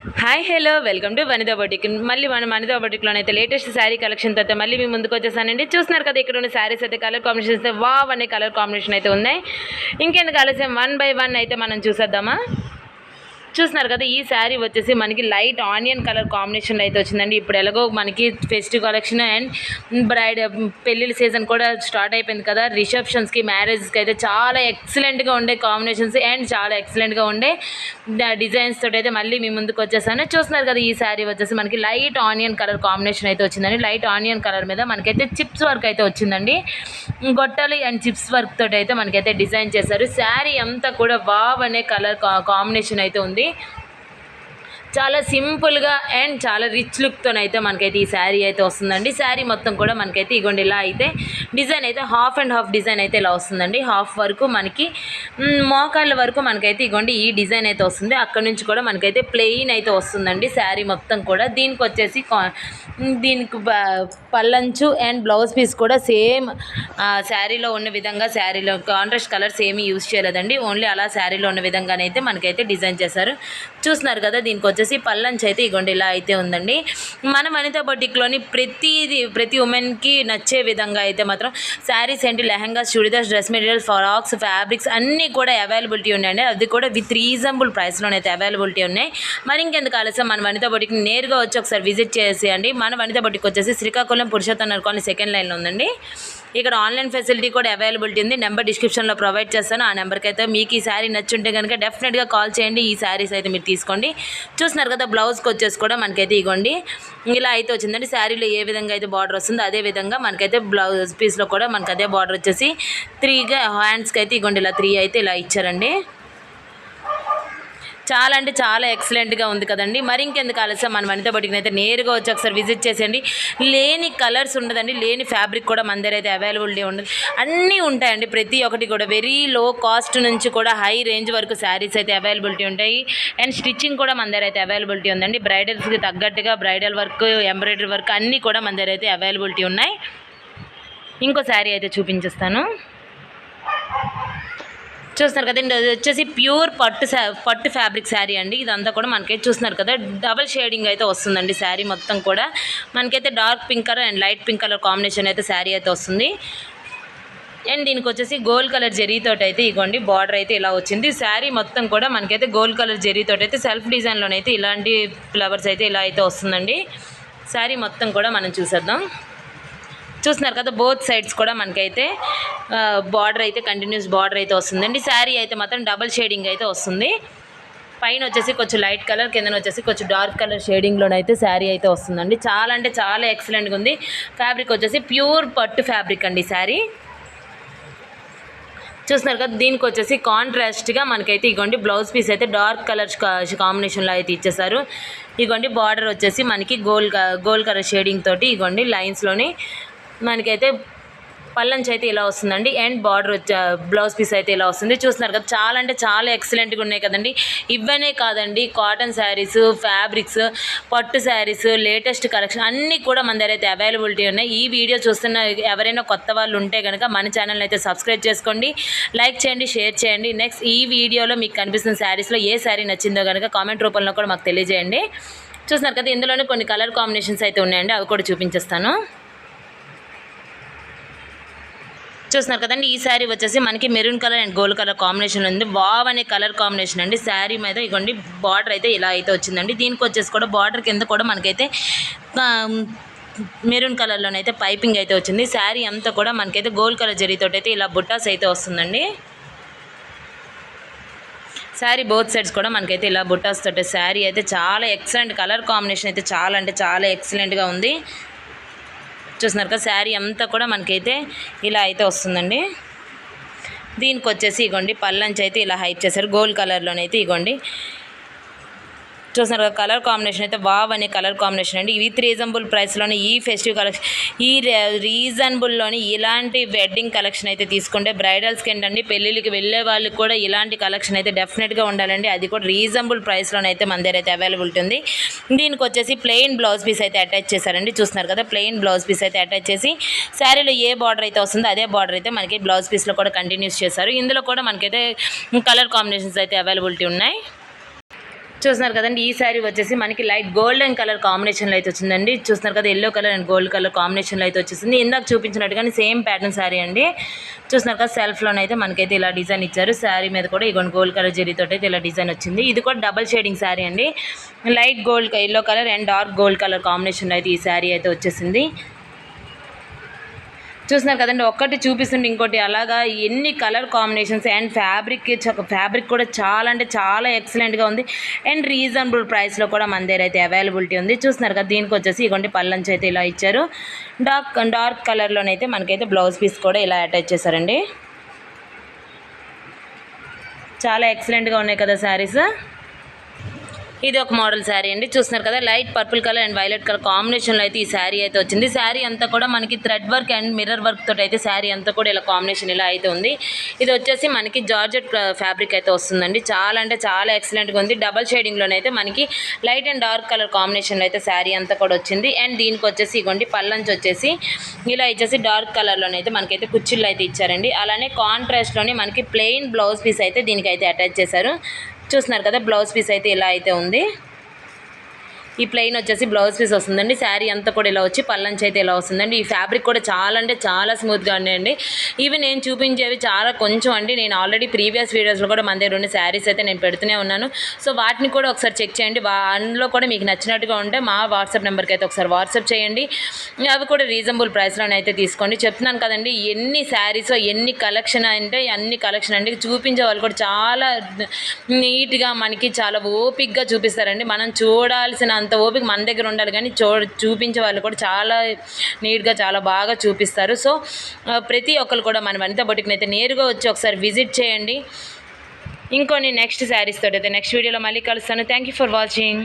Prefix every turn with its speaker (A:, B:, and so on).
A: Hi hello welcome to Vanitha boutique. మళ్ళీ మన Vanitha బొటిక్లోనైతే latest sari collection అయితే మళ్ళీ మీ ముందుకు వచ్చేసానండి. చూస్తున్నారు కదా, ఇక్కడ ఉన్న శారీస్ అయితే కలర్ కాంబినేషన్స్ అయితే వావ్ అనే కలర్ కాంబినేషన్ అయితే ఉన్నాయి. ఇంకెందుకు ఆలస్యం, 1 బై 1 అయితే మనం చూసేద్దామా. చూస్తున్నారు కదా, ఈ శారీ వచ్చేసి మనకి లైట్ ఆనియన్ కలర్ కాంబినేషన్లో అయితే వచ్చిందండి. ఇప్పుడు ఎలాగో మనకి ఫెస్టివ్ కలెక్షన్ అండ్ బ్రైడ్ పెళ్ళిళ్ళ సీజన్ కూడా స్టార్ట్ అయిపోయింది కదా. రిసెప్షన్స్కి, మ్యారేజ్కి అయితే చాలా ఎక్సలెంట్గా ఉండే కాంబినేషన్స్ అండ్ చాలా ఎక్సలెంట్గా ఉండే డిజైన్స్ తోటి అయితే మళ్ళీ మీ ముందుకు వచ్చేసాను. చూస్తున్నారు కదా, ఈ శారీ వచ్చేసి మనకి లైట్ ఆనియన్ కలర్ కాంబినేషన్ అయితే వచ్చిందండి. లైట్ ఆనియన్ కలర్ మీద మనకైతే చిప్స్ వర్క్ అయితే వచ్చిందండి. గొట్టాలి అండ్ చిప్స్ వర్క్ తోటి అయితే మనకైతే డిజైన్ చేశారు. శారీ అంతా కూడా వావ్ అనే కలర్ కాంబినేషన్ అయితే ఉంది. చాలా సింపుల్గా అండ్ చాలా రిచ్ లుక్తోనైతే మనకైతే ఈ శారీ అయితే వస్తుందండి. శారీ మొత్తం కూడా మనకైతే ఇగోండి ఇలా అయితే డిజైన్ అయితే హాఫ్ అండ్ హాఫ్ డిజైన్ అయితే ఇలా వస్తుందండి. హాఫ్ వరకు మనకి మోకాళ్ళ వరకు మనకైతే ఇగోండి ఈ డిజైన్ అయితే వస్తుంది. అక్కడ నుంచి కూడా మనకైతే ప్లెయిన్ అయితే వస్తుందండి శారీ మొత్తం కూడా. దీనికి వచ్చేసి దీనికి పల్లంచు అండ్ బ్లౌజ్ పీస్ కూడా సేమ్ శారీలో ఉన్న విధంగా, శారీలో కాంట్రాస్ట్ కలర్స్ ఏమీ యూజ్ చేయలేదండి. ఓన్లీ అలా శారీలో ఉన్న విధంగానైతే మనకైతే డిజైన్ చేశారు. చూస్తున్నారు కదా, దీనికి వచ్చేసి పల్లంచు అయితే ఇగోండి ఇలా అయితే ఉందండి. మన వనితా బొటిక్లోని ప్రతి ఉమెన్కి నచ్చే విధంగా అయితే మాత్రం శారీస్ ఏంటి, lehengas, churidars, dress materials, frocks, fabrics అన్నీ కూడా అవైలబిలిటీ ఉన్నాయండి. అది కూడా విత్ రీజనబుల్ ప్రైస్లోనైతే అవైలబిలిటీ ఉన్నాయి. మరి ఇంకెందుకు ఆలస్యం, మన వనితా బొటిక్ని నేరుగా వచ్చి ఒకసారి విజిట్ చేసేయండి. మన వనితా బొటిక్ వచ్చేసి శ్రీకాకుళం పురుషోత్తం నగర్ కాలనీ సెకండ్ లైన్లో ఉందండి. ఇక్కడ ఆన్లైన్ ఫెసిలిటీ కూడా అవైలబిలిటీ ఉంది. నెంబర్ డిస్క్రిప్షన్లో ప్రొవైడ్ చేస్తాను. ఆ నెంబర్కి అయితే మీకు ఈ శారీ నచ్చుంటే కనుక డెఫినెట్గా కాల్ చేయండి. ఈ శారీస్ అయితే మీరు తీసుకోండి. చూస్తున్నారు కదా, బ్లౌజ్కి వచ్చేసి కూడా మనకైతే ఇగోండి ఇలా అయితే వచ్చిందండి. శారీలో ఏ విధంగా అయితే బార్డర్ వస్తుందో అదే విధంగా మనకైతే బ్లౌజ్ పీస్లో కూడా మనకు అదే బార్డర్ వచ్చేసి 3గా హ్యాండ్స్కి అయితే ఇగోండి ఇలా 3 అయితే ఇలా ఇచ్చారండి. చాలా అంటే చాలా ఎక్సలెంట్గా ఉంది కదండి. మరి ఇంకెందుకు ఆలస్యం, మన వనితా బొటిక్ని అయితే నేరుగా వచ్చి ఒకసారి విజిట్ చేసేయండి. లేని కలర్స్ ఉండదండి, లేని ఫ్యాబ్రిక్ కూడా మన దగ్గర అయితే అవైలబిలిటీ ఉండదు. అన్నీ ఉంటాయండి, ప్రతి ఒక్కటి కూడా వెరీ లో కాస్ట్ నుంచి కూడా హై రేంజ్ వరకు శారీస్ అయితే అవైలబిలిటీ ఉంటాయి. అండ్ స్టిచ్చింగ్ కూడా మన దగ్గర అయితే అవైలబిలిటీ ఉందండి. బ్రైడల్స్కి తగ్గట్టుగా బ్రైడల్ వర్క్, ఎంబ్రాయిడరీ వర్క్ అన్నీ కూడా మన దగ్గర అయితే అవైలబిలిటీ ఉన్నాయి. ఇంకో శారీ అయితే చూపించేస్తాను. చూస్తున్నారు కదండి, అది వచ్చేసి ప్యూర్ పట్టు ఫ్యాబ్రిక్ శారీ అండి. ఇదంతా కూడా మనకైతే చూస్తున్నారు కదా, డబల్ షేడింగ్ అయితే వస్తుందండి. శారీ మొత్తం కూడా మనకైతే dark pink colour and light pink colour combination అయితే శారీ అయితే వస్తుంది. అండ్ దీనికి వచ్చేసి గోల్డ్ కలర్ జరీతోటి అయితే ఇగోండి బార్డర్ అయితే ఇలా వచ్చింది. శారీ మొత్తం కూడా మనకైతే గోల్డ్ కలర్ జరీతోటి అయితే సెల్ఫ్ డిజైన్లోనైతే ఇలాంటి ఫ్లవర్స్ అయితే ఇలా అయితే వస్తుందండి. శారీ మొత్తం కూడా మనం చూసేద్దాం. చూస్తున్నారు కదా, బోత్ సైడ్స్ కూడా మనకైతే బార్డర్ అయితే కంటిన్యూస్ బార్డర్ అయితే వస్తుందండి. శారీ అయితే మాత్రం డబల్ షేడింగ్ అయితే వస్తుంది. పైన వచ్చేసి కొంచెం లైట్ కలర్, కింద వచ్చేసి కొంచెం డార్క్ కలర్ షేడింగ్లోనైతే శారీ అయితే వస్తుందండి. చాలా అంటే చాలా ఎక్సలెంట్గా ఉంది. ఫ్యాబ్రిక్ వచ్చేసి ప్యూర్ పట్టు ఫ్యాబ్రిక్ అండి శారీ. చూస్తున్నారు కదా, దీనికి వచ్చేసి కాంట్రాస్ట్గా మనకైతే ఇగోండి బ్లౌజ్ పీస్ అయితే డార్క్ కలర్ కాంబినేషన్లో అయితే ఇచ్చేసారు. ఇగోండి బార్డర్ వచ్చేసి మనకి గోల్డ్ కలర్ షేడింగ్ తోటి ఇగోండి లైన్స్లోని మనకైతే పల్లంచి అయితే ఇలా వస్తుందండి. అండ్ బార్డర్ బ్లౌజ్ పీస్ అయితే ఇలా వస్తుంది. చూస్తున్నారు కదా, చాలా అంటే చాలా ఎక్సలెంట్గా ఉన్నాయి కదండి. ఇవన్నీ కాదండి, కాటన్ శారీస్, ఫ్యాబ్రిక్స్, పట్టు శారీస్, లేటెస్ట్ కలెక్షన్ అన్నీ కూడా మన దగ్గర అయితే అవైలబిలిటీ ఉన్నాయి. ఈ వీడియో చూస్తున్న ఎవరైనా కొత్త వాళ్ళు ఉంటే కనుక మన ఛానల్ అయితే సబ్స్క్రైబ్ చేసుకోండి, లైక్ చేయండి, షేర్ చేయండి. నెక్స్ట్ ఈ వీడియోలో మీకు కనిపిస్తున్న శారీస్లో ఏ శారీ నచ్చిందో కనుక కామెంట్ రూపంలో కూడా మాకు తెలియజేయండి. చూస్తున్నారు కదా, ఇందులోనే కొన్ని కలర్ కాంబినేషన్స్ అయితే ఉన్నాయండి, అవి కూడా చూపించేస్తాను. చూస్తున్నారు కదండి, ఈ శారీ వచ్చేసి మనకి maroon colour and gold colour combination ఉంది. వావ్ అనే కలర్ కాంబినేషన్ అండి. శారీ మీద ఇగోండి బార్డర్ అయితే ఇలా అయితే వచ్చిందండి. దీనికి వచ్చేసి కూడా బార్డర్ కింద కూడా మనకైతే మెరూన్ కలర్లోనైతే పైపింగ్ అయితే వచ్చింది. శారీ అంతా కూడా మనకైతే గోల్డ్ కలర్ జరీతోటి అయితే ఇలా బుట్టాస్ అయితే వస్తుందండి. శారీ బోత్ సైడ్స్ కూడా మనకైతే ఇలా బుట్టాస్ తోటి శారీ అయితే చాలా ఎక్సలెంట్ కలర్ కాంబినేషన్ అయితే చాలా అంటే చాలా ఎక్సలెంట్గా ఉంది. చూస్తున్నారు కదా, శారీ అంతా కూడా మనకైతే ఇలా అయితే వస్తుందండి. దీనికి వచ్చేసి ఇగోండి పల్లంచి అయితే ఇలా హైప్ చేశారు గోల్డ్ కలర్లోనైతే ఇగోండి. చూస్తున్నారు కదా, కలర్ కాంబినేషన్ అయితే వావ్ అనే కలర్ కాంబినేషన్ అండి. విత్ రీజనబుల్ ప్రైస్లోని ఈ ఫెస్టివ్ కలెక్షన్, ఈ రీజనబుల్లోని ఇలాంటి వెడ్డింగ్ కలెక్షన్ అయితే తీసుకుంటే బ్రైడల్స్కి ఏంటండి, పెళ్ళిళ్ళకి వెళ్ళే వాళ్ళకి కూడా ఇలాంటి కలెక్షన్ అయితే డెఫినెట్గా ఉండాలండి. అది కూడా రీజనబుల్ ప్రైస్లోనైతే మన దగ్గర అయితే అవైలబిలిటీ ఉంది. దీనికి వచ్చేసి ప్లెయిన్ బ్లౌజ్ పీస్ అయితే అటాచ్ చేశారండి. చూస్తున్నారు కదా, ప్లెయిన్ బ్లౌజ్ పీస్ అయితే అటాచ్ చేసి శారీలో ఏ బార్డర్ అయితే వస్తుందో అదే బార్డర్ అయితే మనకి బ్లౌజ్ పీస్లో కూడా కంటిన్యూస్ చేశారు. ఇందులో కూడా మనకైతే కలర్ కాంబినేషన్స్ అయితే అవైలబిలిటీ ఉన్నాయి. చూస్తున్నారు కదండి, ఈ శారీ వచ్చేసి మనకి లైట్ గోల్డెన్ కలర్ కాంబినేషన్లో అయితే వచ్చిందండి. చూస్తున్నారు కదా, yellow colour and gold colour కాంబినేషన్లో అయితే వచ్చేసింది. ఇందాక చూపించినట్టుగానే సేమ్ ప్యాటర్న్ శారీ అండి. చూస్తున్నారు కదా, సెల్ఫ్లోనైతే మనకైతే ఇలా డిజైన్ ఇచ్చారు. శారీ మీద కూడా ఇగోండి గోల్డ్ కలర్ జరీతో అయితే ఇలా డిజైన్ వచ్చింది. ఇది కూడా డబల్ షేడింగ్ శారీ అండి. Light gold yellow colour and dark gold colour కాంబినేషన్లో అయితే ఈ శారీ అయితే వచ్చేసింది. చూస్తున్నారు కదండి, ఒక్కటి చూపిస్తుంటే ఇంకోటి అలాగా ఎన్ని కలర్ కాంబినేషన్స్ అండ్ ఫ్యాబ్రిక్ కూడా చాలా అంటే చాలా ఎక్సలెంట్గా ఉంది అండ్ రీజనబుల్ ప్రైస్లో కూడా మన దగ్గర అయితే అవైలబిలిటీ ఉంది. చూస్తున్నారు కదా, దీనికి వచ్చేసి ఇగోండి పళ్ళంచి అయితే ఇలా ఇచ్చారు. డార్క్ కలర్లోనైతే మనకైతే బ్లౌజ్ పీస్ కూడా ఇలా అటాచ్ చేశారండి. చాలా ఎక్సలెంట్గా ఉన్నాయి కదా శారీస్. ఇది ఒక మోడల్ శారీ అండి. చూస్తున్నారు కదా, light purple colour and violet colour కాంబినేషన్లో అయితే ఈ శారీ అయితే వచ్చింది. శారీ అంతా కూడా మనకి thread work and mirror work తోటి అయితే శారీ అంతా కూడా ఇలా కాంబినేషన్ ఇలా అయితే ఉంది. ఇది వచ్చేసి మనకి జార్జెట్ ఫ్యాబ్రిక్ అయితే వస్తుందండి. చాలా అంటే చాలా ఎక్సలెంట్గా ఉంది. డబల్ షేడింగ్లోనైతే మనకి లైట్ అండ్ డార్క్ కలర్ కాంబినేషన్లో అయితే శారీ అంతా కూడా వచ్చింది. అండ్ దీనికి వచ్చేసి ఇగోండి పళ్ళంచి వచ్చేసి ఇలా ఇచ్చేసి డార్క్ కలర్లోనైతే మనకైతే కుచ్చిళ్ళు అయితే ఇచ్చారండి. అలానే కాంట్రాస్ట్లోని మనకి ప్లెయిన్ బ్లౌజ్ పీస్ అయితే దీనికైతే అటాచ్ చేశారు. చూస్తున్నారు కదా, బ్లౌజ్ పీస్ అయితే ఇలా అయితే ఉంది. ఈ ప్లెయిన్ వచ్చేసి బ్లౌజ్ పీస్ వస్తుందండి. శారీ అంతా కూడా ఇలా వచ్చి పళ్ళంచి అయితే ఇలా వస్తుందండి. ఈ ఫ్యాబ్రిక్ కూడా చాలా అంటే చాలా స్మూత్గా ఉన్నాయండి. ఇవి నేను చూపించేవి చాలా కొంచెం అండి. నేను ఆల్రెడీ ప్రీవియస్ వీడియోస్లో కూడా మన దగ్గర ఉన్న శారీస్ అయితే నేను పెడుతూనే ఉన్నాను. సో వాటిని కూడా ఒకసారి చెక్ చేయండి. అందులో కూడా మీకు నచ్చినట్టుగా ఉంటే మా వాట్సాప్ నెంబర్కి అయితే ఒకసారి వాట్సాప్ చేయండి. అవి కూడా రీజనబుల్ ప్రైస్లోనే అయితే తీసుకోండి. చెప్తున్నాను కదండి, ఎన్ని శారీస్ ఎన్ని కలెక్షన్ అంటే అన్ని కలెక్షన్ అండి. చూపించే వాళ్ళు కూడా చాలా నీట్గా మనకి చాలా ఓపిక్గా చూపిస్తారండి. మనం చూడాల్సిన అంత ఓపిక మన దగ్గర ఉండాలి, కానీ చూపించే వాళ్ళు కూడా చాలా నీట్గా చాలా బాగా చూపిస్తారు. సో ప్రతి ఒక్కరు కూడా మన వనితా బొటిక్ని అయితే నేరుగా వచ్చి ఒకసారి విజిట్ చేయండి. ఇంకొన్ని నెక్స్ట్ శారీస్ తోటి అయితే నెక్స్ట్ వీడియోలో మళ్ళీ కలుస్తాను. Thank you for watching.